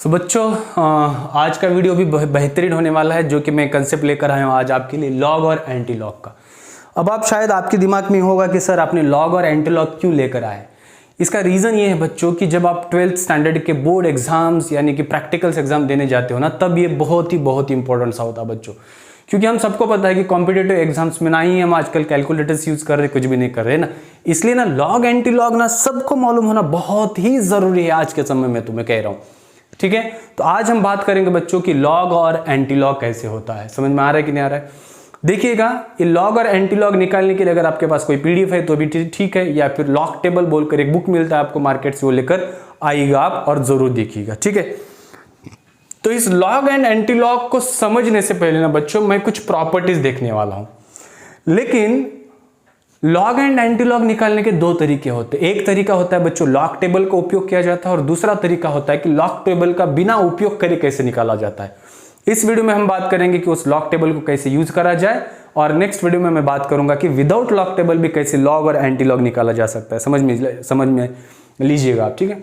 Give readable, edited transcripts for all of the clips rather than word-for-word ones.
बच्चों आज का वीडियो भी बेहतरीन होने वाला है, जो कि मैं कंसेप्ट लेकर आया हूँ आज आपके लिए लॉग और एंटी लॉग का। अब आप शायद आपके दिमाग में होगा कि सर आपने लॉग और एंटी लॉग क्यों लेकर आए। इसका रीज़न ये है बच्चों कि जब आप 12th स्टैंडर्ड के बोर्ड एग्जाम्स यानी कि प्रैक्टिकल्स एग्जाम देने जाते हो ना, तब ये बहुत ही इंपॉर्टेंट सा होता है बच्चों। क्योंकि हम सबको पता है कि कॉम्पिटेटिव एग्जाम्स में ना ही हम आजकल कैलकुलेटर्स यूज कर रहे, कुछ भी नहीं कर रहे ना, इसलिए ना लॉग एंटी लॉग ना सबको मालूम होना बहुत ही जरूरी है आज के समय में, तुम्हें कह रहा हूँ। ठीक है, तो आज हम बात करेंगे बच्चों की लॉग और एंटी लॉग कैसे होता है। समझ में आ रहा है कि नहीं आ रहा है? देखिएगा, ये लॉग और एंटी लॉग निकालने के लिए अगर आपके पास कोई पीडीएफ है तो भी ठीक है, या फिर लॉग टेबल बोलकर एक बुक मिलता है आपको मार्केट से, वो लेकर आइएगा आप और जरूर देखिएगा। ठीक है, तो इस लॉग एंड एंटी लॉग को समझने से पहले ना बच्चों मैं कुछ प्रॉपर्टीज देखने वाला हूं। लेकिन लॉग एंड एंटी लॉग निकालने के दो तरीके होते हैं। एक तरीका होता है बच्चों लॉग टेबल का उपयोग किया जाता है, और दूसरा तरीका होता है कि लॉग टेबल का बिना उपयोग करे कैसे निकाला जाता है। इस वीडियो में हम बात करेंगे कि उस लॉग टेबल को कैसे यूज करा जाए, और नेक्स्ट वीडियो में मैं बात करूंगा कि विदाउट लॉग टेबल भी कैसे लॉग और एंटी लॉग निकाला जा सकता है। समझ में लीजिएगा आप। ठीक है,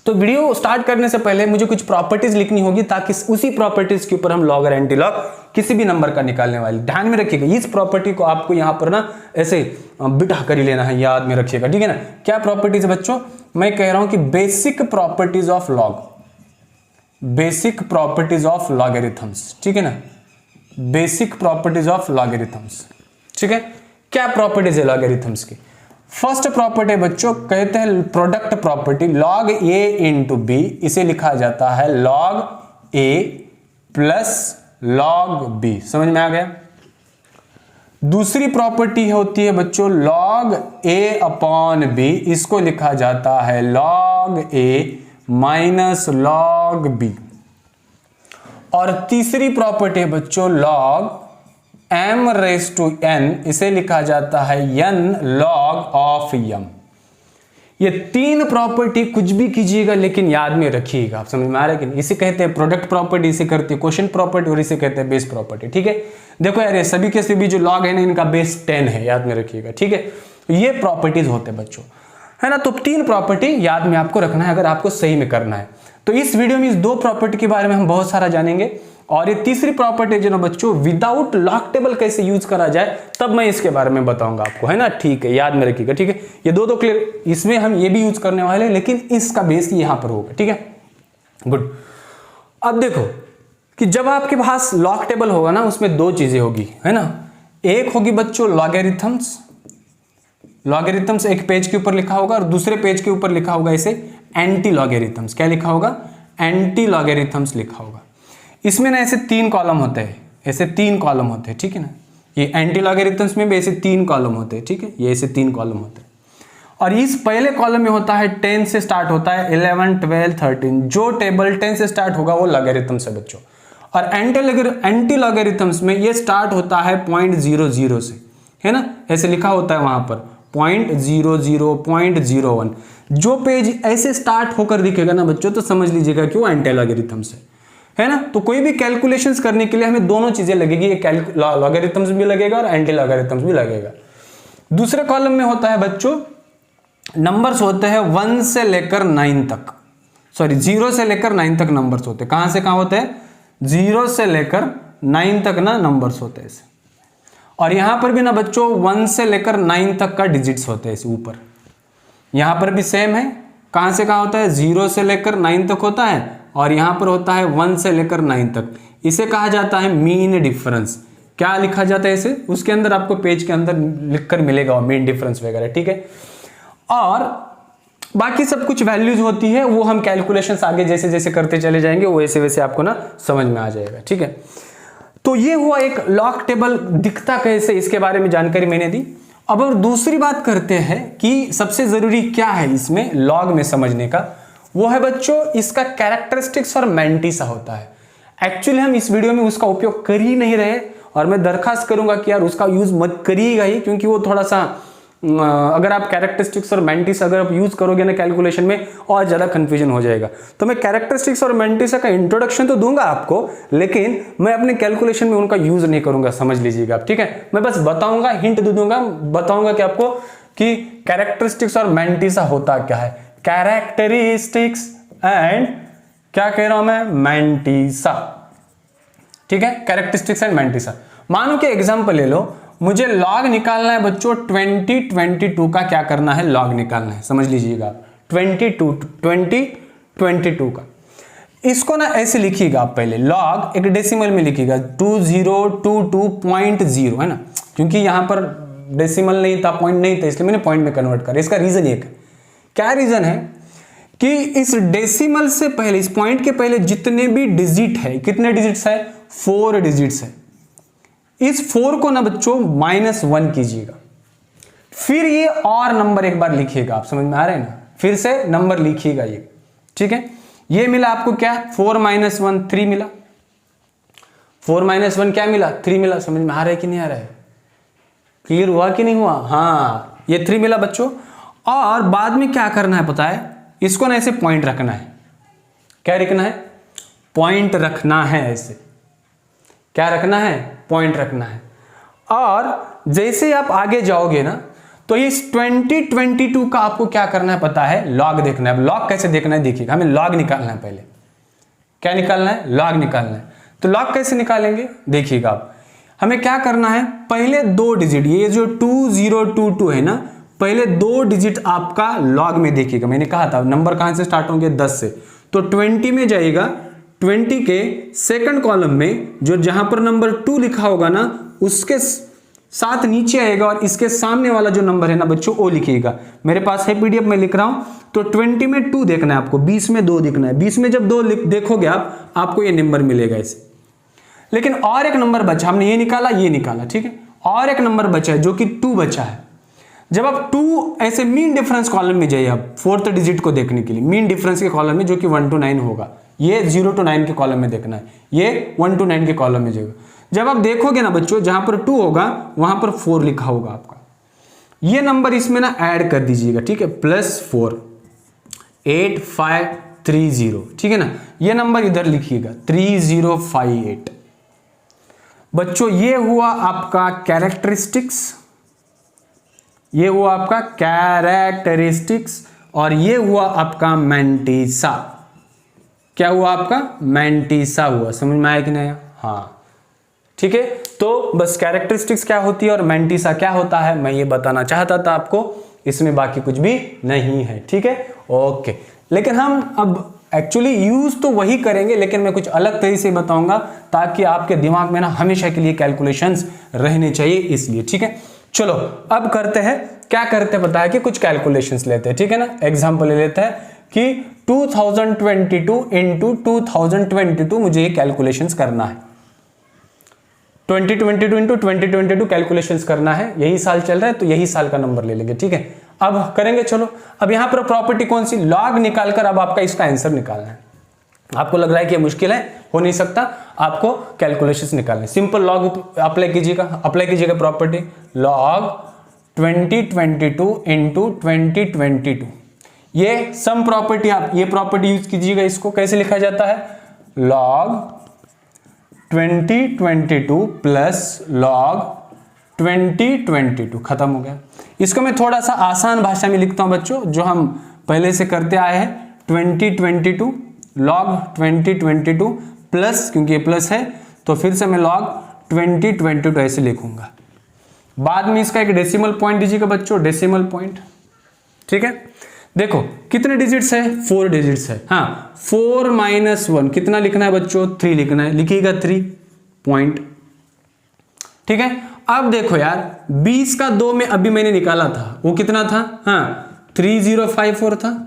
तो वीडियो स्टार्ट करने से पहले मुझे कुछ प्रॉपर्टीज लिखनी होगी, ताकि उसी प्रॉपर्टीज के ऊपर हम लॉग और एंटी लॉग किसी भी नंबर का निकालने वाले। ध्यान में रखिएगा, इस प्रॉपर्टी को आपको यहां पर ना ऐसे बिठा कर ही लेना है, याद में रखिएगा। ठीक है ना, क्या प्रॉपर्टीज है बच्चों? मैं कह रहा हूं कि basic properties of log, basic properties of logarithms. ठीक है ना, बेसिक प्रॉपर्टीज ऑफ लॉगरिथम्स। ठीक है, क्या प्रॉपर्टीज है लॉगरिथम्स की? फर्स्ट प्रॉपर्टी बच्चों कहते हैं प्रोडक्ट प्रॉपर्टी, लॉग ए इंटू बी, इसे लिखा जाता है लॉग ए प्लस लॉग बी। समझ में आ गया? दूसरी प्रॉपर्टी होती है बच्चों लॉग ए अपॉन बी, इसको लिखा जाता है log A minus log B. और तीसरी प्रॉपर्टी है बच्चों log m raise to n, इसे लिखा जाता है n log ऑफ m। ये तीन प्रॉपर्टी कुछ भी कीजिएगा लेकिन याद में रखिएगा। आप समझ में आ रहा है कि नहीं? इसे कहते हैं प्रोडक्ट प्रॉपर्टी, इसे कहते हैं क्वोशिएंट प्रॉपर्टी, और इसे कहते हैं बेस प्रॉपर्टी। ठीक है, देखो यार, ये सभी के सभी जो लॉग है ना, इनका बेस 10 है, याद में रखिएगा। ठीक है, ये प्रॉपर्टीज होते हैं बच्चों, है ना। तो तीन प्रॉपर्टी याद में आपको रखना है अगर आपको सही में करना है। तो इस वीडियो में इस दो प्रॉपर्टी के बारे में हम बहुत सारा जानेंगे, और ये तीसरी प्रॉपर्टी जो ना बच्चों विदाउट लॉग टेबल कैसे यूज करा जाए, तब मैं इसके बारे में बताऊंगा आपको, है ना। ठीक है, याद में रखिएगा। ठीक है, ये दो क्लियर, इसमें हम ये भी यूज करने वाले हैं, लेकिन इसका बेस यहां पर होगा। ठीक है, गुड। अब देखो कि जब आपके पास लॉग टेबल होगा ना, उसमें दो चीजें होगी, है ना। एक होगी बच्चों लॉगरिथम्स, लॉगरिथम्स एक पेज के ऊपर लिखा होगा, और दूसरे पेज के ऊपर लिखा होगा इसे एंटी लॉगरिथम्स। क्या लिखा होगा? एंटी लॉगरिथम्स लिखा होगा। इसमें ना ऐसे तीन कॉलम होते हैं, ऐसे तीन कॉलम होते हैं। ठीक है ना, ये एंटी लॉगरिथम्स में भी ऐसे तीन कॉलम होते हैं। ठीक है, ये ऐसे तीन कॉलम होते हैं, और इस पहले कॉलम में होता है 10 से स्टार्ट होता है 11, 12, 13। जो टेबल 10 से स्टार्ट होगा वो लॉगरिथम्स है बच्चों। और एंटी लॉगरिथम्स में ये स्टार्ट होता है 0.00 से, है ना, ऐसे लिखा होता है वहां पर 0.00, 0.01। जो पेज ऐसे स्टार्ट होकर दिखेगा ना बच्चों, तो समझ लीजिएगा कि वो एंटी लॉगरिथम्स है ना। तो कोई भी कैलकुलेशंस करने के लिए हमें दोनों चीजें लगेगी, लॉगरिथम्स भी लगेगा और एंटी लॉगरिथम्स भी लगेगा। दूसरे कॉलम में होता है बच्चों नंबर्स होते हैं 1 से लेकर 9 तक, सॉरी 0 से लेकर 9 तक नंबर्स होते हैं। कहां से कहां होते हैं? 0 से लेकर 9 तक ना नंबर्स होते हैं। और यहां पर भी ना बच्चों 1 से लेकर 9 तक का डिजिट्स होते हैं इसे ऊपर। यहां पर भी सेम है, कहां से कहां होता है? 0 से लेकर 9 तक होता है, और यहां पर होता है 1 से लेकर 9 तक। इसे कहा जाता है मीन डिफरेंस। क्या लिखा जाता है इसे? उसके अंदर आपको पेज के अंदर लिखकर मिलेगा मीन डिफरेंस वगैरह। ठीक है, और बाकी सब कुछ वैल्यूज होती है, वो हम कैलकुलेशंस आगे जैसे जैसे करते चले जाएंगे, वो वैसे वैसे आपको ना समझ में आ जाएगा। ठीक है, तो ये हुआ एक लॉग टेबल दिखता कैसे, इसके बारे में जानकारी मैंने दी। अब और दूसरी बात करते हैं कि सबसे जरूरी क्या है इसमें लॉग में समझने का, वो है बच्चों इसका कैरेक्टरिस्टिक्स और मैंटिसा होता है। एक्चुअली हम इस वीडियो में उसका उपयोग कर ही नहीं रहे, और मैं दरखास्त करूंगा कि यार उसका यूज मत करिएगा ही, क्योंकि वो थोड़ा सा अगर आप कैरेक्टरिस्टिक्स और मैंटिसा अगर आप यूज करोगे ना कैलकुलेशन में, और ज्यादा कंफ्यूजन हो जाएगा। तो मैं कैरेक्टरिस्टिक्स और मैंटिसा का इंट्रोडक्शन तो दूंगा आपको, लेकिन मैं अपने कैलकुलेशन में उनका यूज नहीं करूंगा, समझ लीजिएगा आप। ठीक है, मैं बस बताऊंगा, हिंट दे दूंगा, बताऊंगा कि आपको कि कैरेक्टरिस्टिक्स और मैंटिसा होता क्या है। कैरेक्टरिस्टिक्स एंड क्या कह रहा हूं मैं, मैंटीसा। ठीक है, कैरेक्टरिस्टिक्स एंड मैंटीसा। मानो कि एग्जांपल ले लो, मुझे लॉग निकालना है बच्चों 2022 का, क्या करना है, लॉग निकालना है, समझ लीजिएगा आप 2022 का। इसको ना ऐसे लिखिएगा आप, पहले लॉग एक डेसिमल में लिखिएगा 2022.0 है ना, क्योंकि यहां पर डेसिमल नहीं था, पॉइंट नहीं था, इसलिए मैंने पॉइंट में कन्वर्ट कर। इसका रीजन एक है, क्या रीजन है कि इस डेसिमल से पहले, इस पॉइंट के पहले जितने भी डिजिट है, कितने डिजिट्स है, 4 डिजिट्स है। इस 4 को ना बच्चों -1 कीजिएगा, फिर ये और नंबर एक बार लिखिएगा। आप समझ में आ रहे हैं ना, फिर से नंबर लिखिएगा ये। ठीक है, ये मिला आपको क्या, 4 - 1 3 मिला, 4 - 1 क्या मिला, 3 मिला। समझ में आ रहा है कि नहीं आ रहा है, क्लियर हुआ कि नहीं हुआ, हाँ ये 3 मिला बच्चों। और बाद में क्या करना है पता है, इसको ना ऐसे पॉइंट रखना है। क्या रखना है, पॉइंट रखना है, ऐसे क्या रखना है, पॉइंट रखना है। और जैसे आप आगे जाओगे ना, तो इस 2022 का आपको क्या करना है पता है, लॉग देखना है। लॉग कैसे देखना है, देखिएगा, हमें लॉग निकालना है। पहले क्या निकालना है, लॉग निकालना है। तो लॉग कैसे निकालेंगे, देखिएगा आप, हमें क्या करना है, पहले 2 डिजिट, ये जो 2022 है ना, पहले 2 डिजिट आपका लॉग में देखिएगा। मैंने कहा था नंबर कहां से स्टार्ट होंगे, 10 से, तो 20 में जाएगा। 20 के सेकंड कॉलम में जो जहां पर नंबर 2 लिखा होगा ना, उसके साथ नीचे आएगा, और इसके सामने वाला जो नंबर है ना बच्चों, वो लिखिएगा। मेरे पास है पीडीएफ में लिख रहा हूं। तो 20 में 2 देखना है आपको, 20 में 2 दिखना है। 20 में जब 2 देखोगे आप, आपको ये नंबर मिलेगा ऐसे। लेकिन और एक नंबर बचा, हमने ये निकाला, ठीक है, और एक नंबर बचा है जो कि 2 बचा है। जब आप 2 ऐसे मीन डिफरेंस कॉलम में जाइए आप, 4th डिजिट को देखने के लिए, मीन डिफरेंस के कॉलम में, जो कि 1 to 9 होगा, ये 0 to 9 के कॉलम में देखना है, ये 1 to 9 के कॉलम में जाएगा। जब आप देखोगे ना बच्चों, जहां पर 2 होगा वहां पर 4 लिखा होगा आपका, ये नंबर इसमें ना ऐड कर दीजिएगा। ठीक है, +4 8530, ठीक है ना, ये नंबर इधर लिखिएगा 3058। बच्चों ये हुआ आपका कैरेक्टरिस्टिक्स, ये हुआ आपका कैरेक्टरिस्टिक्स, और ये हुआ आपका मैंटीसा। क्या हुआ आपका, मैंटीसा हुआ। समझ में आया कि नहीं, हाँ ठीक है। तो बस कैरेक्टरिस्टिक्स क्या होती है और मैंटीसा क्या होता है, मैं ये बताना चाहता था आपको, इसमें बाकी कुछ भी नहीं है। ठीक है, ओके। लेकिन हम अब एक्चुअली यूज तो वही करेंगे, लेकिन मैं कुछ अलग तरीके से बताऊंगा, ताकि आपके दिमाग में ना हमेशा के लिए कैलकुलेशंस रहने चाहिए, इसलिए। ठीक है, चलो अब करते हैं, क्या करते हैं पता है कि कुछ कैलकुलेशंस लेते हैं। ठीक है ना, एग्जांपल ले लेते हैं कि 2022 इंटू 2022 मुझे ये कैलकुलेशंस करना है। 2022 इंटू 2022 कैलकुलेशंस करना है, यही साल चल रहा है तो यही साल का नंबर ले लेंगे। ठीक है, अब करेंगे। चलो, अब यहां पर प्रॉपर्टी कौन सी, लॉग निकालकर अब आपका इसका आंसर निकालना है। आपको लग रहा है कि ये मुश्किल है, हो नहीं सकता, आपको कैलकुलेशंस निकालने। सिंपल लॉग अप्लाई कीजिएगा प्रॉपर्टी, लॉग 2022 इंटू 2022, ये सम प्रॉपर्टी, आप ये प्रॉपर्टी यूज कीजिएगा। इसको कैसे लिखा जाता है, लॉग 2022 प्लस लॉग 2022, खत्म हो गया। इसको मैं थोड़ा सा आसान भाषा में लिखता हूं बच्चों, जो हम पहले से करते आए हैं। 2022 लॉग 2022 प्लस, क्योंकि ये प्लस है तो फिर से मैं लॉग 2022 ऐसे लिखूंगा। बाद में इसका एक डेसिमल पॉइंट दीजिएगा बच्चों, डेसिमल पॉइंट। ठीक है, देखो कितने डिजिट्स है, 4 डिजिट्स है। हाँ, 4 - 1 कितना लिखना है बच्चों, 3 लिखना है, लिखिएगा 3 पॉइंट। ठीक है, अब देखो यार, 20 का 2 में अभी मैंने निकाला था, वो कितना था, हाँ 3054 था।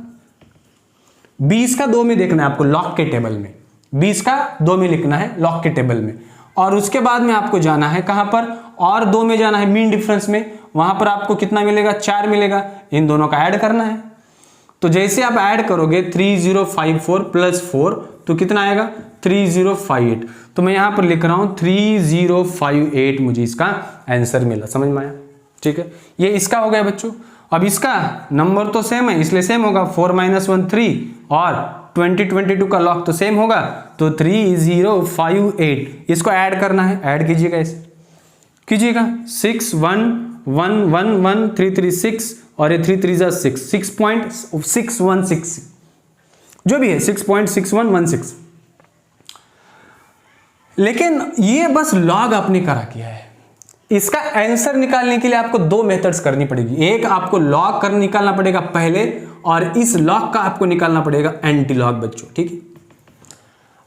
20 का 2 में देखना है आपको लॉग के टेबल में, 20 का 2 में लिखना है लॉग के टेबल में। और उसके बाद में आपको जाना है कहां पर, और 2 में जाना है मीन डिफरेंस में, वहां पर आपको कितना मिलेगा, 4 मिलेगा। इन दोनों का ऐड करना है। तो जैसे आप ऐड करोगे 3054 प्लस 4 तो कितना आएगा, 3058। तो मैं यहां पर लिख रहा हूं 3058, मुझे इसका आंसर मिला। समझ में आया, ठीक है, ये इसका हो गया बच्चों। अब इसका नंबर तो सेम है, इसलिए सेम होगा, 4 - 1 3, और 2022 का लॉग तो सेम होगा, तो 3058। इसको ऐड करना है, ऐड कीजिएगा, इसे कीजिएगा, 61111336 और ये 3 3 6, 6.616, जो भी है 6.6116। लेकिन ये बस लॉग आपने करा किया है। इसका आंसर निकालने के लिए आपको दो मेथड्स करनी पड़ेगी। एक आपको लॉग कर निकालना पड़ेगा पहले, और इस लॉग का आपको निकालना पड़ेगा एंटी लॉग बच्चों, ठीक है।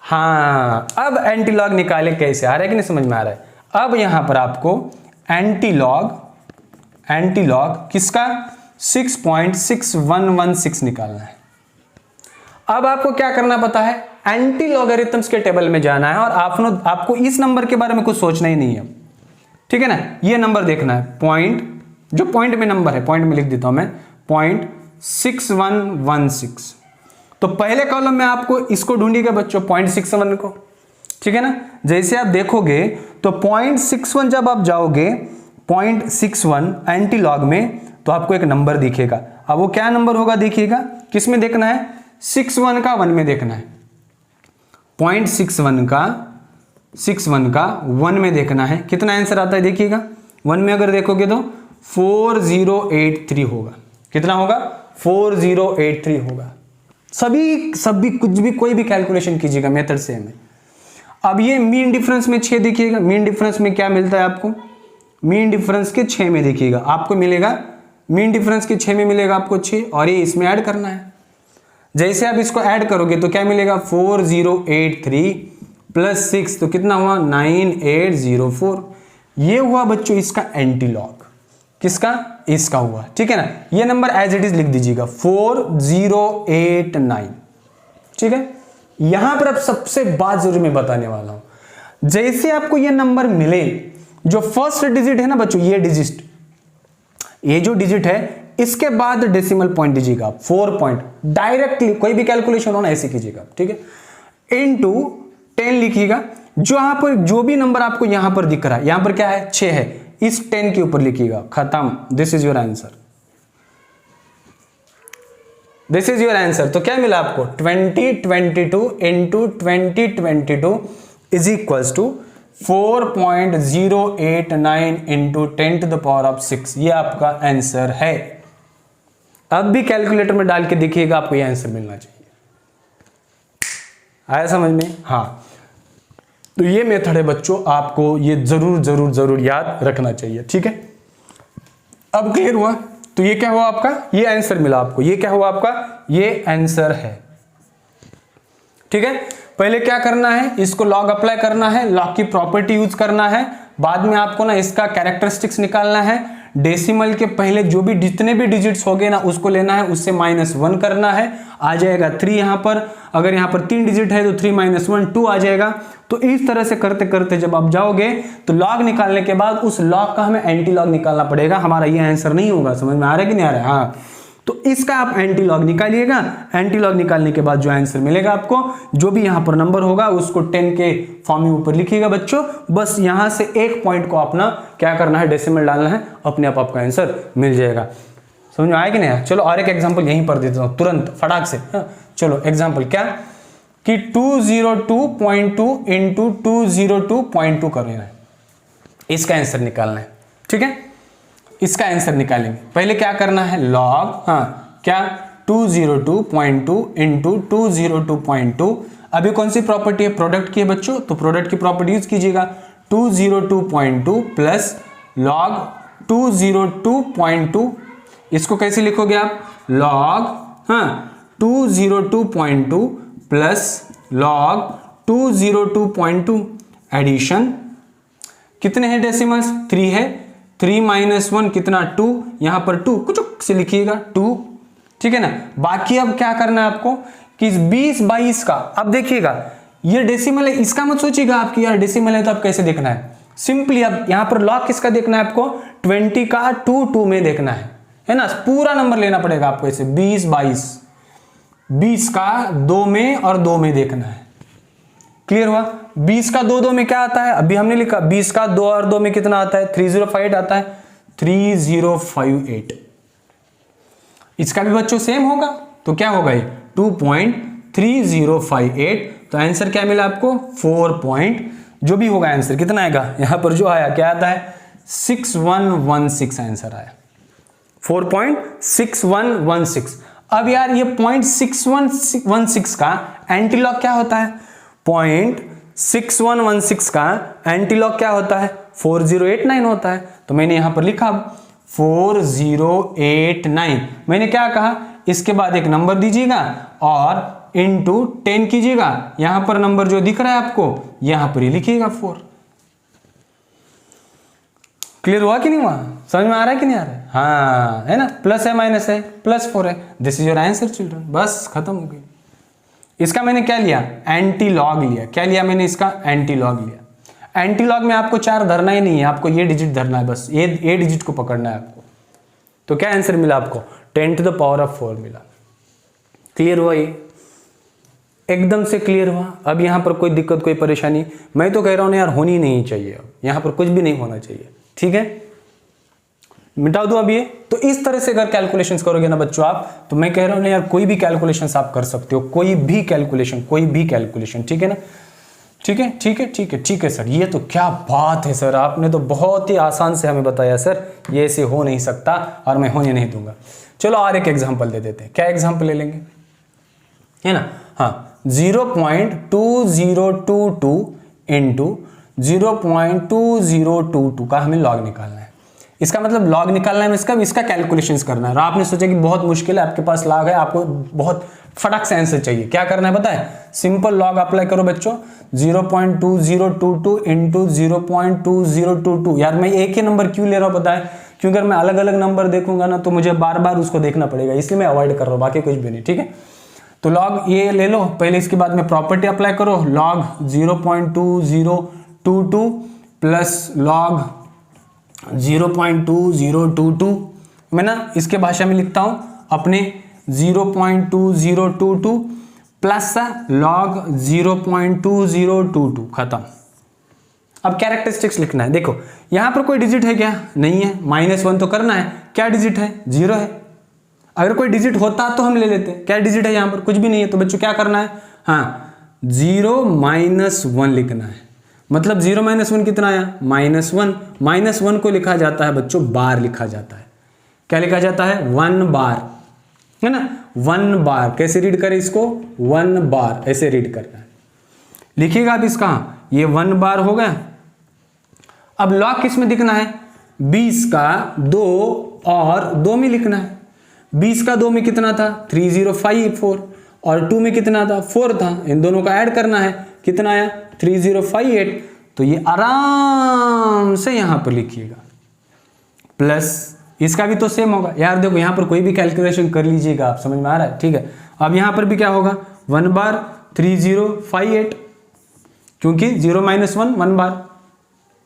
हाँ, अब एंटी लॉग निकाले कैसे, आ रहा है कि नहीं समझ में आ रहा है। अब यहां पर आपको एंटी लॉग किसका 6.6116 निकालना है। अब आपको क्या करना पता है, एंटी लॉगरिथम्स के टेबल में जाना है और आपको इस नंबर के बारे में कुछ सोचना ही नहीं है, ठीक है ना। ये नंबर देखना है, पॉइंट, जो पॉइंट में नंबर है, पॉइंट में लिख देता हूं मैं 0.6116। तो पहले कॉलम में आपको इसको ढूंढिएगा बच्चों 0.61 को, ठीक है ना। जैसे आप देखोगे तो 0.61 जब आप जाओगे 0.61 एंटी लॉग में तो आपको एक नंबर दिखेगा। अब वो क्या नंबर होगा देखिएगा, किस में देखना है, 61 का 1 में देखना है। 0.61 का 1 में देखना है। कितना आंसर आता है देखिएगा, 1 में अगर देखोगे तो 4083 होगा। कितना होगा, 4083 होगा। सभी कुछ भी कोई भी कैलकुलेशन कीजिएगा, मेथड सेम है। अब ये मीन डिफरेंस में 6 देखिएगा, मीन डिफरेंस में क्या मिलता है आपको, मीन डिफरेंस के 6 में देखिएगा आपको मिलेगा, मीन डिफरेंस के 6 में मिलेगा आपको 6, और ये इसमें ऐड करना है। जैसे आप इसको ऐड करोगे तो क्या मिलेगा, 4083 प्लस 6 तो कितना हुआ 9804। ये हुआ बच्चों इसका एंटी लॉग, किसका, इसका हुआ, ठीक है ना। ये नंबर एज इट इज लिख दीजिएगा 4089, ठीक है। यहां पर अब सबसे बात जरूर मैं बताने वाला हूं, जैसे आपको ये नंबर मिले, जो फर्स्ट डिजिट है ना बच्चों, ये जो डिजिट है इसके बाद डेसिमल पॉइंट दीजिएगा, 4 पॉइंट, डायरेक्टली कोई भी कैलकुलेशन हो ना ऐसे कीजिएगा, ठीक है। इनटू 10 लिखिएगा। जो यहां पर जो भी नंबर आपको यहां पर दिख रहा है, यहां पर क्या है 6 है, इस 10 के ऊपर लिखिएगा, खत्म, this is your answer, this is your answer. तो क्या मिला आपको 2022 into 2022 is equals to 4.089 into 10 to the power of 6। ये आपका आंसर है। अब भी कैलकुलेटर में डाल के देखिएगा, आपको ये आंसर मिलना चाहिए। आया समझ में, हाँ। तो ये मेथड है बच्चों, आपको ये जरूर याद रखना चाहिए, ठीक है। अब क्लियर हुआ, तो ये क्या हुआ आपका, ये आंसर मिला आपको, ये क्या हुआ आपका, ये आंसर है, ठीक है। पहले क्या करना है, इसको लॉग अप्लाई करना है, लॉग की प्रॉपर्टी यूज करना है, बाद में आपको ना इसका कैरेक्टरिस्टिक्स निकालना है। डेसिमल के पहले जो भी जितने भी डिजिट्स हो गए ना उसको लेना है, उससे -1 करना है, आ जाएगा 3 यहां पर। अगर यहां पर 3 डिजिट है तो 3 - 1 2 आ जाएगा। तो इस तरह से करते करते जब आप जाओगे तो लॉग निकालने के बाद उस लॉग का हमें एंटी लॉग निकालना पड़ेगा, हमारा ये आंसर नहीं होगा। समझ में आ रहा है कि नहीं आ रहा है, हाँ। तो इसका आप एंटी लॉग निकालिएगा। एंटी लॉग निकालने के बाद जो आंसर मिलेगा आपको, जो भी यहां पर नंबर होगा उसको 10 के फॉर्म में ऊपर लिखिएगा बच्चों। बस यहां से एक पॉइंट को अपना क्या करना है, डेसिमल डालना है, अपने आप आपका आंसर मिल जाएगा। समझ में आया कि नहीं? चलो और एक एग्जांपल यहीं पर देता हूं तुरंत फटाक से। चलो एग्जांपल क्या कि 202.2 इंटू 202.2 करना है, इसका आंसर निकालना है, ठीक है। इसका आंसर निकालेंगे, पहले क्या करना है, लॉग, हाँ क्या 202.2 इंटू 202.2। अभी कौन सी प्रॉपर्टी है, प्रोडक्ट की है बच्चों, तो प्रोडक्ट की प्रॉपर्टी यूज कीजिएगा। 202.2 प्लस लॉग 202.2, इसको कैसे लिखोगे आप, लॉग, हाँ 202.2 प्लस लॉग 202.2 एडिशन, कितने हैं डेसिमल्स, 3 है, 3 - 1 कितना 2, यहां पर 2 कुछ से लिखिएगा 2, ठीक है ना। बाकी अब क्या करना है आपको कि 20/22 का, अब देखिएगा ये डेसिमल है, इसका मत सोचिएगा आपकी यार डेसिमल है तो आप कैसे देखना है, सिंपली अब यहां पर लॉग किसका देखना है आपको, 20 का 2 में देखना है ना। पूरा नंबर लेना पड़ेगा आपको ऐसे 20/22, 20 का 2 में और 2 में देखना है। क्लियर हुआ? 20 का 2 में क्या आता है, अभी हमने लिखा 20 का 2 और 2 में कितना आता है, 3058 आता है, 3058। इसका भी बच्चों सेम होगा, तो क्या होगा ये 2.3058। तो आंसर क्या मिला आपको 4 जो भी होगा आंसर कितना आएगा, यहां पर जो आया क्या आता है 6116 आंसर आया, 4.6116। अब यार ये 0.6116 का एंटीलॉग क्या होता है? 0.6116 का एंटीलॉग क्या होता है? 4089 होता है। तो मैंने यहां पर लिखा 4089। मैंने क्या कहा? इसके बाद एक नंबर दीजिएगा और इंटू 10 कीजिएगा। यहां पर नंबर जो दिख रहा है आपको यहां पर ही लिखिएगा 4। क्लियर हुआ कि नहीं हुआ? समझ में आ रहा है कि नहीं आ रहा है? हाँ, है ना? प्लस है माइनस है, +4 है। This is your answer children. बस खत्म हो गई। इसका मैंने क्या लिया? एंटीलॉग लिया। क्या लिया मैंने? इसका एंटीलॉग लिया। एंटीलॉग में आपको 4 धरना ही नहीं है, आपको ये डिजिट धरना है, बस ये डिजिट को पकड़ना है आपको। तो क्या आंसर मिला आपको? 10⁴ मिला। क्लियर हुआ? ये एकदम से क्लियर हुआ। अब यहां पर कोई दिक्कत, कोई परेशानी? मैं तो कह रहा हूं ना यार, होनी नहीं चाहिए। अब यहां पर कुछ भी नहीं होना चाहिए। ठीक है, मिटा दूं अब ये। तो इस तरह से अगर कैलकुलेशंस करोगे ना बच्चों आप, तो मैं कह रहा हूं ना यार, कोई भी कैलकुलेशंस आप कर सकते हो, कोई भी कैलकुलेशन। ठीक है ना? ठीक है, ठीक है, ठीक है, ठीक है सर। ये तो क्या बात है सर, आपने तो बहुत ही आसान से हमें बताया सर, ये ऐसे हो नहीं सकता और मैं होने नहीं दूंगा। चलो और एक एग्जाम्पल दे देते हैं। क्या एग्जाम्पल ले लेंगे, है ना? हाँ, 0.2022 इंटू 0.2022 का हमें लॉग निकालना है। इसका मतलब लॉग निकालना है, इसका कैलकुलेशंस करना है। और आपने सोचा कि बहुत मुश्किल है, आपके पास लॉग है, आपको बहुत फटाक से आंसर चाहिए। क्या करना है पता है? सिंपल लॉग अप्लाई करो बच्चों। 0.2022 इंटू 0.2022। यार मैं एक ही नंबर क्यों ले रहा हूं पता है? क्योंकि अगर मैं अलग अलग नंबर देखूंगा ना तो मुझे बार बार उसको देखना पड़ेगा, इसलिए मैं अवॉइड कर रहा हूं, बाकी कुछ भी नहीं। ठीक है, तो लॉग ये ले लो पहले, इसके बाद में प्रॉपर्टी अप्लाई करो। लॉग 0.2022 प्लस लॉग 0.2022, मैं ना इसके भाषा में लिखता हूं अपने 0.2022 प्लस लॉग 0.2022। खत्म। अब कैरेक्टरिस्टिक्स लिखना है। देखो यहां पर कोई डिजिट है क्या? नहीं है। -1 तो करना है। क्या डिजिट है? 0 है। अगर कोई डिजिट होता तो हम ले लेते। क्या डिजिट है यहां पर? कुछ भी नहीं है। तो बच्चों क्या करना है? हाँ, 0-1 लिखना है। मतलब 0-1 कितना आया? -1। -1 को लिखा जाता है बच्चों बार लिखा जाता है। क्या लिखा जाता है? 1 बार, है ना? 1 बार। कैसे रीड करें इसको? 1 बार ऐसे रीड करना है। लिखिएगा आप इसका, ये 1 बार हो गया। अब लॉग किस में दिखना है? 20 का 2 और 2 में लिखना है। 20 का 2 में कितना था? 3054 और 2 में कितना था? 4 था। इन दोनों का ऐड करना है। कितना आया? 3058। तो ये आराम से यहां पर लिखिएगा। प्लस इसका भी तो सेम होगा यार। देखो यहां पर कोई भी कैलकुलेशन कर लीजिएगा आप, समझ में आ रहा है? ठीक है, अब यहां पर भी क्या होगा? 1 बार 3058, क्योंकि 0-1 1 बार।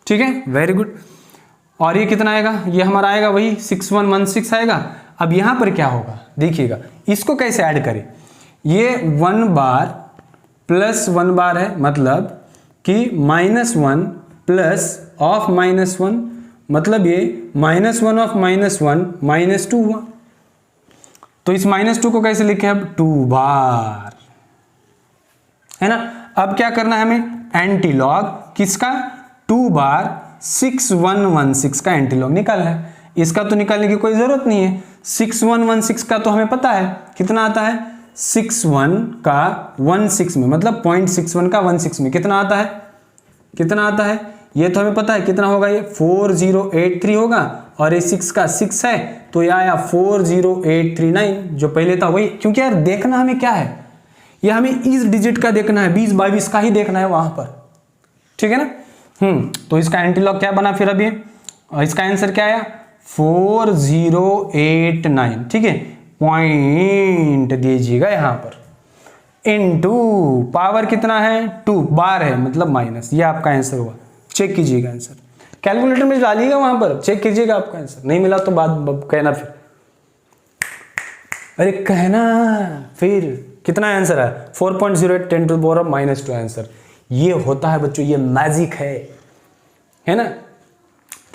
ठीक है, वेरी गुड। और ये कितना आएगा? ये हमारा आएगा वही 6116 आएगा। अब यहां पर क्या होगा देखिएगा, इसको कैसे ऐड करें? ये 1 बार प्लस 1 बार है, मतलब कि -1 प्लस ऑफ -1, मतलब ये -1 ऑफ -1 -2 हुआ। तो इस -2 को कैसे लिखे? अब 2 बार, है ना? अब क्या करना है हमें? एंटीलॉग किसका? 2 बार 6116 का एंटीलॉग निकालना है। इसका तो निकालने की कोई जरूरत नहीं है। 6116 का तो हमें पता है कितना आता है। 61 का 16 में, मतलब 0.61 का 16 में कितना आता है? कितना आता है ये तो हमें पता है। कितना होगा ये? 4083 होगा। और ये 6 का 6 है तो ये आया 40839, जो पहले था वही। क्योंकि यार देखना हमें क्या है, ये हमें इस डिजिट का देखना है, 20-22 का ही देखना है वहां पर। ठीक है ना? तो इसका एंटीलॉग क्या बना फिर? अभी इसका आंसर क्या आया? 4089। ठीक है, पॉइंट दीजिएगा यहां पर। इनटू पावर कितना है? 2 बार है, मतलब माइनस। ये आपका आंसर हुआ। चेक कीजिएगा आंसर, कैलकुलेटर में डालिएगा, वहां पर चेक कीजिएगा आपका आंसर। नहीं मिला तो बात कहना फिर, अरे कहना फिर। कितना आंसर है? 4.08 10⁻⁻² आंसर। ये होता है बच्चों, ये मैजिक है ना?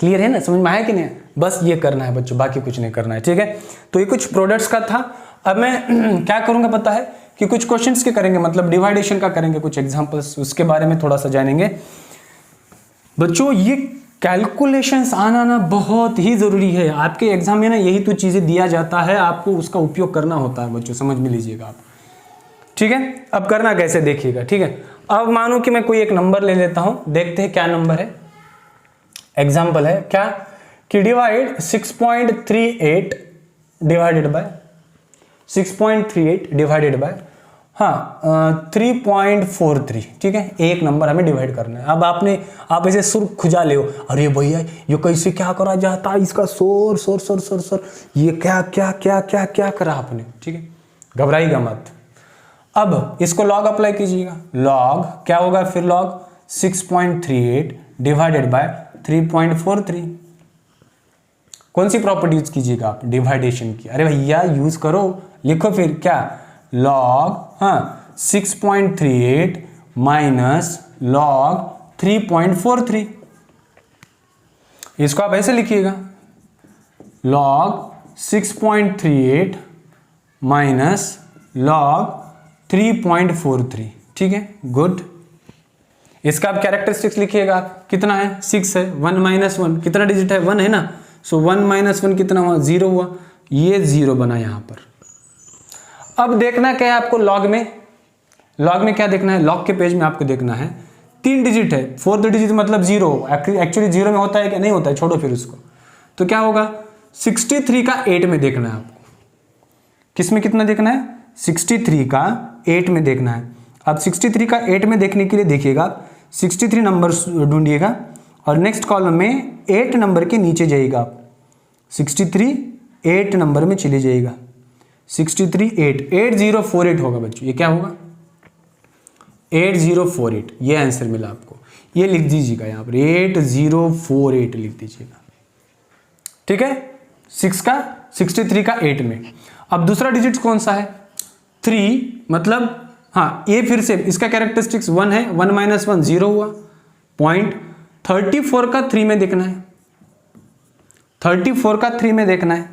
क्लियर है ना? समझ में आया कि नहीं? बस ये करना है बच्चों, बाकी कुछ नहीं करना है। ठीक है, तो ये कुछ प्रोडक्ट्स का था। अब मैं क्या करूंगा पता है कि कुछ क्वेश्चंस के करेंगे, मतलब डिवाइडेशन का करेंगे, कुछ एग्जांपल्स उसके बारे में थोड़ा सा जानेंगे बच्चों। ये कैलकुलेशंस आना ना बहुत ही ज़रूरी है आपके एग्जाम में ना, यही तो चीज़ें दिया जाता है, आपको उसका उपयोग करना होता है बच्चों, समझ में लीजिएगा आप। ठीक है, अब करना कैसे देखिएगा। ठीक है, अब मानो कि मैं कोई एक नंबर ले लेता हूं, देखते हैं क्या नंबर है। एग्जाम्पल है क्या कि divide 6.38 divided by 6.38 divided by 3.43। ठीक है, एक नंबर हमें डिवाइड करना है। अब आप ऐसे सुर खुजा ले, अरे भैया ये कैसे क्या करा जाता है, इसका सोर सोर सोर सोर सोर, ये क्या क्या क्या क्या क्या करा आपने। ठीक है, घबराइएगा मत। अब इसको लॉग अप्लाई कीजिएगा, लॉग क्या होगा फिर, लॉग 6.38 डिवाइडेड बाय 3.43। कौन सी प्रॉपर्टी यूज कीजिएगा आप, डिवाइडेशन की। अरे भैया यूज करो, लिखो फिर क्या, लॉग 6.38 माइनस लॉग 3.43। इसको आप ऐसे लिखिएगा, लॉग 6.38 माइनस लॉग 3.43। ठीक है, गुड। इसका आप कैरेक्टरिस्टिक्स लिखिएगा, कितना है, 6 है, 1 माइनस 1 कितना डिजिट है, 1 है ना, सो 1 माइनस 1 कितना हुआ, 0 हुआ, ये 0 बना यहां पर। अब देखना क्या है आपको लॉग में, लॉग में क्या देखना है, लॉग के पेज में आपको देखना है 3 डिजिट है, 4th डिजिट मतलब 0, एक्चुअली 0 में होता है क्या, नहीं होता है, छोड़ो फिर उसको। तो क्या होगा, 63 का 8 में देखना है आपको। किस में कितना देखना है, 63 का 8 में देखना है। अब 63 का 8 में देखने के लिए देखिएगा, 63 नंबर ढूंढिएगा और नेक्स्ट कॉलम में 8 नंबर के नीचे जाइएगा आप, 63 8 नंबर में चले जाइएगा, 63 8 8048 होगा बच्चों, ये क्या होगा, 8048, ये आंसर मिला आपको। ये लिख दीजिएगा यहाँ पर 8048 लिख दीजिएगा। ठीक है, 63 का 8 में। अब दूसरा डिजिट कौन सा है, 3, मतलब ये फिर से इसका कैरेक्टरिस्टिक्स 1 है, 1 माइनस 1 0 हुआ, पॉइंट 34 का 3 में देखना है, 34 का 3 में देखना है।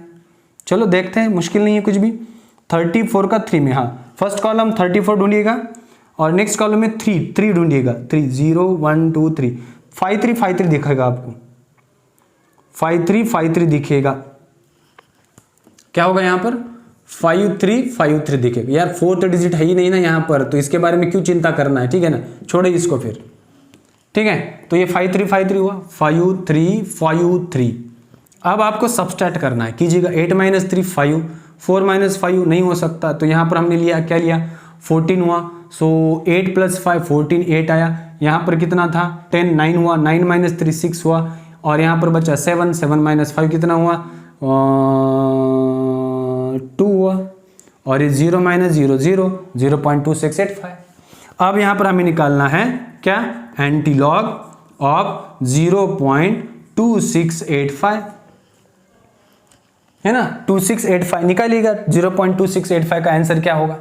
चलो देखते हैं, मुश्किल नहीं है कुछ भी। 34 का 3 में, फर्स्ट कॉलम 34 ढूंढिएगा और नेक्स्ट कॉलम में 3 ढूंढिएगा, 3 0 1 2 3 5 3 दिखेगा आपको, 5 3 दिखेगा। क्या होगा यहाँ पर, 5 3 दिखेगा। यार 4th डिजिट है ही नहीं ना यहाँ पर, तो इसके बारे में क्यों चिंता करना है, ठीक है ना, छोड़े इसको फिर। ठीक है, तो ये 5 3 हुआ, 5 3। अब आपको सबस्ट्रैक्ट करना है, कीजिएगा 8 माइनस 3 5, 4 माइनस 5 नहीं हो सकता, तो यहाँ पर हमने लिया, क्या लिया, 14 हुआ, सो 8 प्लस 5 14, 8 आया। यहाँ पर कितना था, 10 9 हुआ, 9 माइनस 3 6 हुआ, और यहाँ पर बचा 7 7 माइनस 5 कितना हुआ, 2 हुआ, और ये 0 माइनस 0 0 0.2685। अब यहाँ पर हमें निकालना है क्या, एंटीलॉग ऑफ 0.2685, है ना, 2685 निकालिएगा। 0.2685 का आंसर क्या होगा,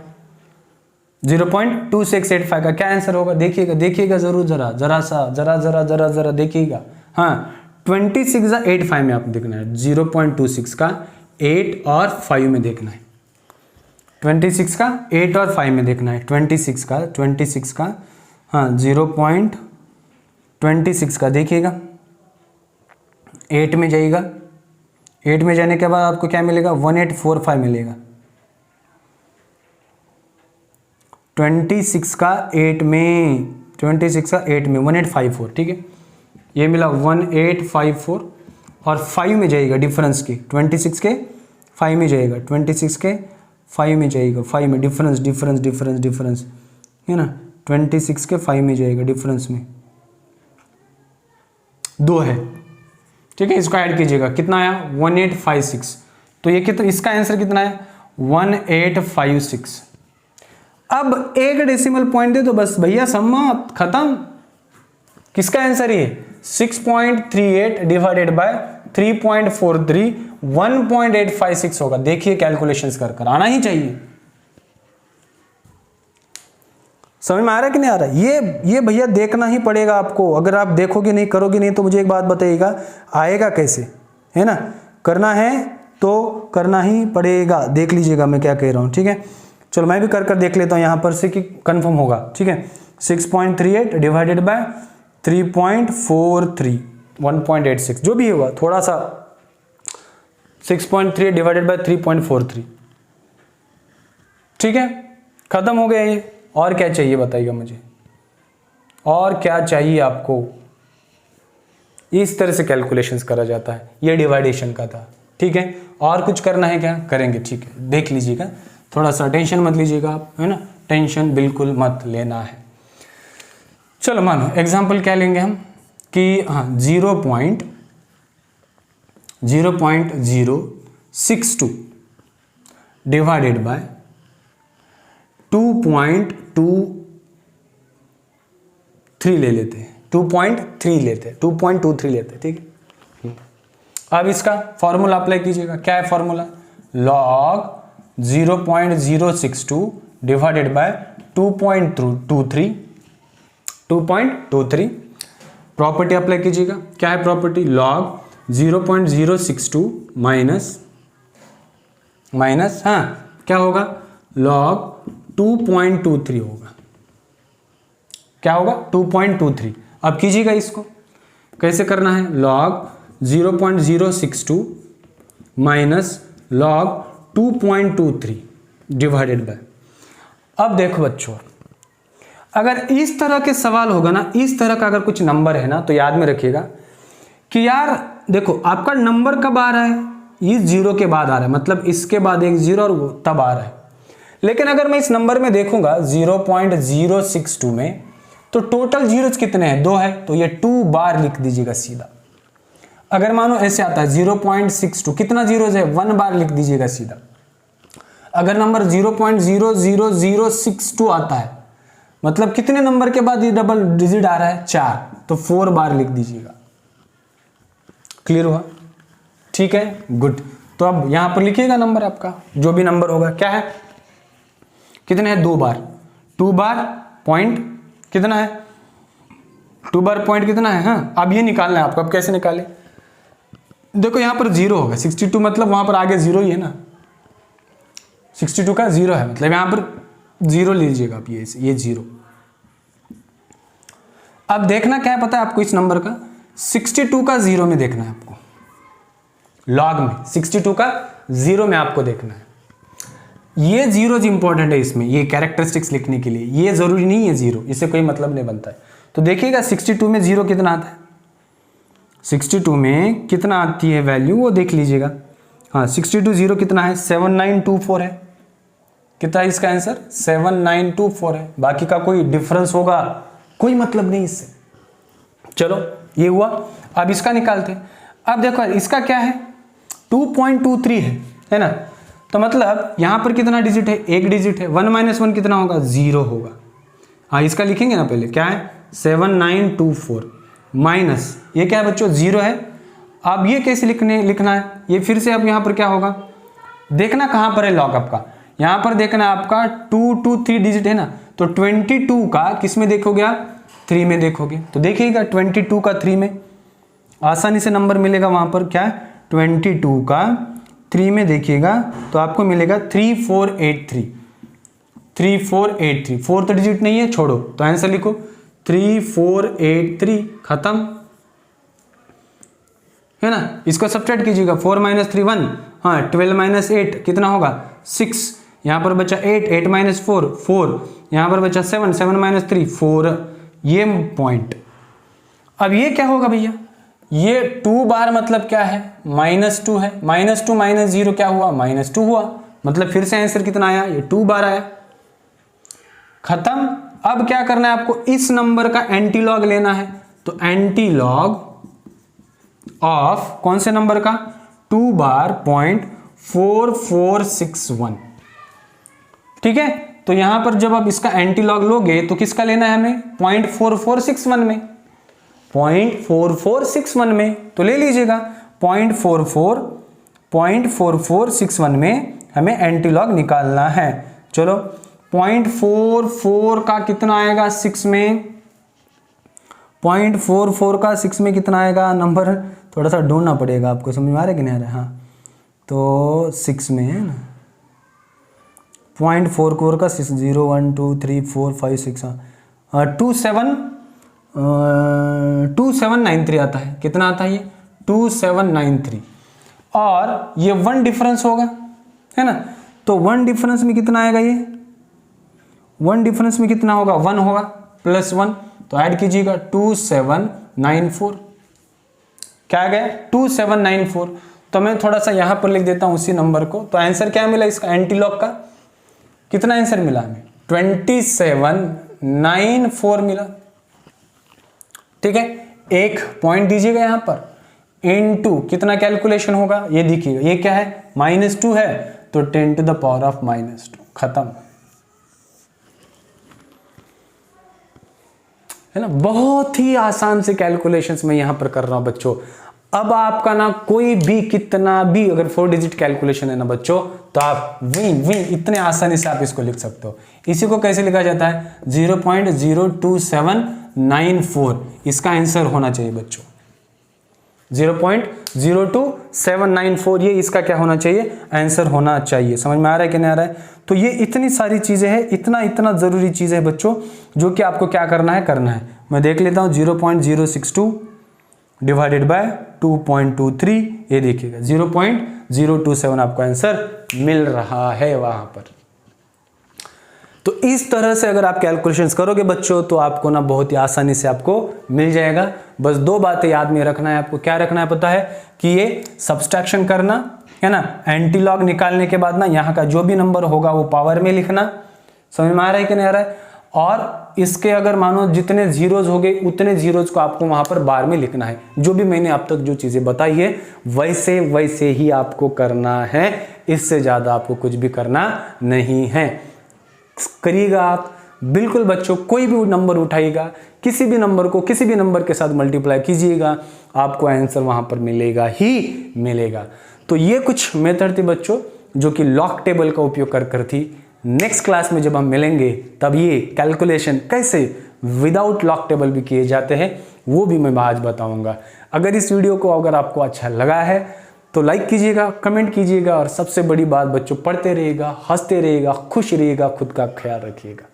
0.2685 का क्या आंसर होगा, देखिएगा जरूर, जरा देखिएगा। 26 में आपको देखना है, 0.26 का 8 और 5 में देखना है, 26 का 8 और 5 में देखना है, 26 का 0.26 का देखिएगा, 8 में जाइएगा, 8 में जाने के बाद आपको क्या मिलेगा, 1845 मिलेगा। 26 का 8 में 1854, ठीक है, ये मिला 1854, और 5 में जाइएगा डिफरेंस की, 26 के 5 में जाइएगा, 26 के 5 में जाइएगा, 5 में डिफरेंस है ना, 26 के 5 में जाइएगा, डिफरेंस में 2 है। ठीक है, इसको ऐड कीजिएगा, कितना आया, 1856। तो ये कितना, इसका आंसर कितना है, 1856। अब एक डेसिमल पॉइंट दे तो बस भैया समाप्त, खत्म। किसका आंसर ये, 6.38 डिवाइडेड बाय 3.43 1.856 होगा। देखिए कैलकुलेशंस कर आना ही चाहिए। समझ में आ रहा है कि नहीं आ रहा है, ये भैया देखना ही पड़ेगा आपको। अगर आप देखोगे नहीं, करोगे नहीं, तो मुझे एक बात बताइएगा, आएगा कैसे, है ना। करना है तो करना ही पड़ेगा। देख लीजिएगा मैं क्या कह रहा हूँ, ठीक है। चलो मैं भी कर देख लेता हूँ यहाँ पर से कि कंफर्म होगा, ठीक है। 6.38 डिवाइडेड बाय 3.43, 1.86 जो भी होगा, थोड़ा सा 6.3 डिवाइडेड बाय 3.43, ठीक है, खत्म हो गया ये। और क्या चाहिए बताइएगा मुझे, और क्या चाहिए आपको। इस तरह से कैलकुलेशंस करा जाता है, ये डिवाइडेशन का था, ठीक है। और कुछ करना है क्या, करेंगे, ठीक है, देख लीजिएगा, थोड़ा सा टेंशन मत लीजिएगा आप, है ना, टेंशन बिल्कुल मत लेना है। चलो मानो एग्जाम्पल क्या लेंगे हम कि हाँ 0.062 डिवाइडेड बाय 2.23 ले लेते हैं, 2.23 लेते हैं, ठीक है। अब इसका फॉर्मूला अप्लाई कीजिएगा, क्या है formula, log 0.062 divided by 2.23 property apply कीजिएगा, क्या है प्रॉपर्टी, log 0.062 माइनस हाँ क्या होगा, log 2.23 होगा, क्या होगा 2.23। अब कीजिएगा इसको, कैसे करना है, log 0.062 minus log 2.23 divided by. अब देखो बच्चों, अगर इस तरह के सवाल होगा ना, इस तरह का अगर कुछ नंबर है ना, तो याद में रखिएगा कि यार देखो आपका नंबर कब आ रहा है, ये 0 के बाद आ रहा है, मतलब इसके बाद एक 0 और वो तब आ रहा है। लेकिन अगर मैं इस नंबर में देखूंगा 0.062 में, तो टोटल जीरोज कितने हैं, 2 है, तो ये 2 बार लिख दीजिएगा सीधा। अगर मानो ऐसे आता है 0.62, कितना जीरोज है, 1 बार लिख दीजिएगा सीधा। अगर नंबर 0.00062 आता है, मतलब कितने नंबर के बाद ये डबल डिजिट आ रहा है, 4, तो 4 बार लिख दीजिएगा। क्लियर हुआ, ठीक है, गुड। तो अब यहां पर लिखिएगा नंबर आपका जो भी नंबर होगा, क्या है, कितने हैं, 2 बार, 2 बार पॉइंट कितना है, 2 बार पॉइंट कितना है, हाँ अब ये निकालना है आपको। अब कैसे निकाले, देखो यहां पर 0 होगा, 62 मतलब वहां पर आगे 0 ही है ना, 62 का 0 है, मतलब यहां पर 0 लीजिएगा आप, ये 0। अब देखना क्या है पता है आपको, इस नंबर का 62 का 0 में देखना है आपको, लॉग में 62 का 0 में आपको देखना है। ये जीरोज इंपॉर्टेंट है इसमें, ये कैरेक्टरिस्टिक्स लिखने के लिए, ये जरूरी नहीं है 0, इससे कोई मतलब नहीं बनता है। तो देखिएगा 62 में 0 कितना आता है, 62 में कितना आती है वैल्यू वो देख लीजिएगा। हाँ 62 0 कितना है, 7924 है, कितना है इसका आंसर, 7924 है। बाकी का कोई डिफरेंस होगा कोई मतलब नहीं इससे। चलो ये हुआ, अब इसका निकालते हैं। अब देखो इसका क्या है, 2.23 है ना, तो मतलब यहां पर कितना डिजिट है, 1 डिजिट है, 1 - 1 कितना होगा, 0 होगा। हाँ इसका लिखेंगे ना पहले, क्या है 7924 माइनस ये क्या है बच्चों, 0 है। अब ये कैसे लिखना है, ये फिर से अब यहाँ पर क्या होगा, देखना कहाँ पर है लॉग आपका, यहाँ पर देखना आपका 2 2 3 डिजिट है ना, तो 22 का किस में देखोगे आप, 3 में देखोगे। तो देखिएगा 22 का 3 में आसानी से नंबर मिलेगा, वहाँ पर क्या है 22 का 3 में देखिएगा तो आपको मिलेगा 3483, 3483, फोर्थ डिजिट नहीं है छोड़ो, तो आंसर लिखो 3483, खत्म है ना। इसको सब्ट्रैक्ट कीजिएगा, 4 - 3 1, हाँ 12 - 8 कितना होगा 6, यहाँ पर बचा 8 8 - 4 4, यहाँ पर बचा 7 7 - 3 4, ये पॉइंट। अब ये क्या होगा भैया, ये 2 बार मतलब क्या है, -2 है, -2 - 0 क्या हुआ, -2 हुआ, मतलब फिर से आंसर कितना आया, ये 2 बार आया, खत्म। अब क्या करना है आपको, इस नंबर का एंटी लॉग लेना है, तो एंटी लॉग ऑफ कौन से नंबर का, 2 बार 0.4461, ठीक है। तो यहां पर जब आप इसका एंटी लॉग लोगे तो किसका लेना है हमें, 0.4461 में, 0.4461 में, तो ले लीजिएगा 0.4461 में हमें एंटी लॉग निकालना है। चलो 0.44 का कितना आएगा 6 में, 0.44 का 6 में कितना आएगा, नंबर थोड़ा सा ढूंढना पड़ेगा आपको, समझ में आ रहा है कि नहीं आ रहा है, हाँ तो 6 में है ना, 0.44 का 6 0 1 2 3 4 5 6, हाँ 2 7 2793 आता है। कितना आता है ये? 2793। और ये 1 डिफरेंस होगा, है ना, तो 1 डिफरेंस में कितना आएगा? ये 1 डिफरेंस में कितना होगा? 1 होगा, +1, तो ऐड कीजिएगा 2794। क्या आ गया? 2794। तो मैं थोड़ा सा यहां पर लिख देता हूं उसी नंबर को। तो आंसर क्या मिला इसका एंटीलॉग का? कितना आंसर मिला हमें? 2794 मिला। ठीक है, एक पॉइंट दीजिएगा यहां पर, इनटू कितना कैलकुलेशन होगा ये देखिएगा। ये क्या है? -2 है, तो 10 to the power of -2। खत्म, है ना। बहुत ही आसान से कैलकुलेशंस मैं यहां पर कर रहा हूं बच्चों। अब आपका ना कोई भी कितना भी अगर 4 डिजिट कैलकुलेशन है ना बच्चों, तो आप वी इतने आसानी से आप इसको लिख सकते हो। इसी को कैसे लिखा जाता है? 0.02794 इसका आंसर होना चाहिए बच्चों। 0.02794 ये इसका क्या होना चाहिए? आंसर होना चाहिए। समझ में आ रहा है कि नहीं आ रहा है? तो ये इतनी सारी चीजें हैं, इतना जरूरी चीज है बच्चों, जो कि आपको क्या करना है। मैं देख लेता हूं 0.062 डिवाइडेड बाय 2.23, ये देखिएगा 0.027 आपको आंसर मिल रहा है वहां पर। तो इस तरह से अगर आप कैलकुलेशंस करोगे बच्चों, तो आपको ना बहुत ही आसानी से आपको मिल जाएगा। बस 2 बातें याद में रखना है आपको। क्या रखना है पता है? कि ये सब्सट्रैक्शन करना, है ना, एंटीलॉग निकालने के बाद ना यहाँ का जो भी नंबर होगा वो पावर में लिखना। समझ में आ रहा है कि नहीं आ रहा है? और इसके अगर मानो जितने जीरोज हो गए उतने जीरोज को आपको वहां पर बार में लिखना है। जो भी मैंने अब तक जो चीजें बताई है वैसे ही आपको करना है, इससे ज्यादा आपको कुछ भी करना नहीं है। करिएगा आप बिल्कुल बच्चों। कोई भी नंबर उठाइएगा, किसी भी नंबर को किसी भी नंबर के साथ मल्टीप्लाई कीजिएगा, आपको आंसर वहां पर मिलेगा ही मिलेगा। तो ये कुछ मेथड थी बच्चों जो कि लॉग टेबल का उपयोग कर थी। नेक्स्ट क्लास में जब हम मिलेंगे तब ये कैलकुलेशन कैसे विदाउट लॉग टेबल भी किए जाते हैं वो भी मैं आज बताऊंगा। अगर इस वीडियो को अगर आपको अच्छा लगा है तो लाइक कीजिएगा, कमेंट कीजिएगा, और सबसे बड़ी बात बच्चों, पढ़ते रहिएगा, हंसते रहिएगा, खुश रहिएगा, खुद का ख्याल रखिएगा।